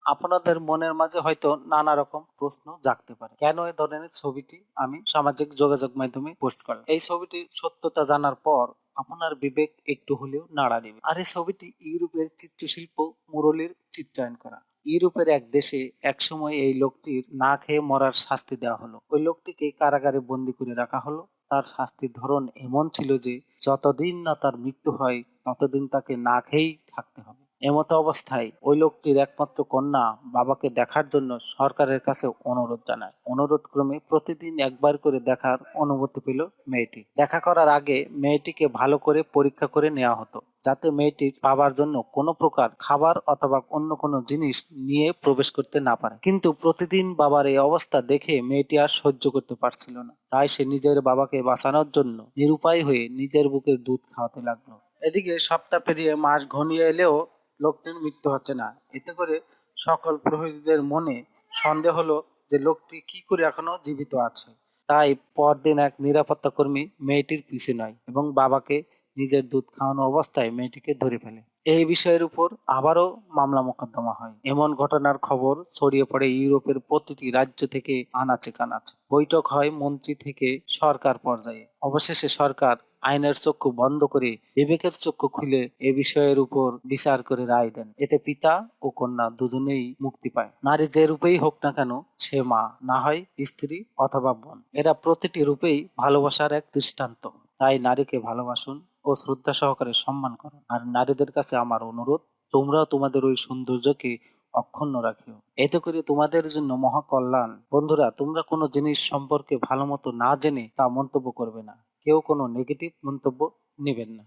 আপনাদের মনের মাঝে হয়তো নানা রকম প্রশ্ন জাগতে পারে, কেন এই ধরনের ছবিটি আমি সামাজিক যোগাযোগ মাধ্যমে পোস্ট করলাম। এই ছবিটির সত্যতা জানার পর আপনার বিবেক একটু হলেও নাড়া দিবে। আর এই ছবিটি ইউরোপের চিত্রশিল্প মুরলির চিত্রায়ন করা। ইউরোপের এক দেশে একসময় এই লোকটির না খেয়ে মরার শাস্তি দেওয়া হলো। ওই লোকটিকে কারাগারে বন্দি করে রাখা হলো। তার শাস্তির ধরন এমন ছিল যে যতদিন না তার মৃত্যু হয় ততদিন তাকে না খেয়েই থাকতে হবে। এমতো অবস্থায় ওই লোকটির একমাত্র কন্যা বাবাকে দেখার জন্য সরকারের কাছে অনুরোধ জানায়। অনুরোধ ক্রমে প্রতিদিন একবার করে দেখার অনুমতি পেল মেয়েটি। দেখা করার আগে মেয়েটিকে ভালো করে পরীক্ষা করে নেওয়া হতো, যাতে মেয়েটির পাবার জন্য কোনো প্রকার খাবার অথবা অন্য কোনো জিনিস নিয়ে প্রবেশ করতে না পারে। কিন্তু প্রতিদিন বাবার এই অবস্থা দেখে মেয়েটি আর সহ্য করতে পারছিল না। তাই সে নিজের বাবাকে বাঁচানোর জন্য নিরুপায় হয়ে নিজের বুকের দুধ খাওয়াতে লাগলো। এদিকে সপ্তাহ পেরিয়ে মাস ঘনিয়ে এলেও লোকটির মৃত্যু হচ্ছে না। এতে করে সকল প্রহরীদের মনে সন্দেহ হলো যে লোকটি কি করে এখনো জীবিত আছে। তাই পরদিন এক নিরাপত্তা কর্মী মেয়েটির পিছে নয় এবং বাবাকে নিজের দুধ খাওয়ানো অবস্থায় মেয়েটিকে ধরে ফেলে। এই বিষয়ের উপর আবারও মামলা মোকদ্দমা হয়। এমন ঘটনার খবর ছড়িয়ে পড়ে ইউরোপের প্রতিটি রাজ্য থেকে আনাচে কানাচে। বৈঠক হয় মন্ত্রী থেকে সরকার পর্যায়ে। অবশেষে সরকার আইনের চক্ষু বন্ধ করে বিবেকের চক্ষু খুলে এ বিষয়ের উপর বিচার করে রায় দেন। এতে পিতা ও কন্যা দুজনেই মুক্তি পায়। নারী যে রূপেই হোক না কেন, সে মা, না হয় স্ত্রী অথবা বোন, এরা প্রতিটি রূপেই ভালোবাসার এক দৃষ্টান্ত। তাই নারীকে ভালোবাসুন ও শ্রদ্ধা সহকারে সম্মান করুন। আর নারীদের কাছে আমার অনুরোধ, তোমরাও তোমাদের ওই সৌন্দর্যকে অক্ষুণ্ণ রাখিও। এতে করে তোমাদের জন্য মহা কল্যাণ। বন্ধুরা, তোমরা কোনো জিনিস সম্পর্কে ভালো মতো না জেনে তা মন্তব্য করবে না। কেউ কোনো নেগেটিভ মন্তব্য নেবেন না।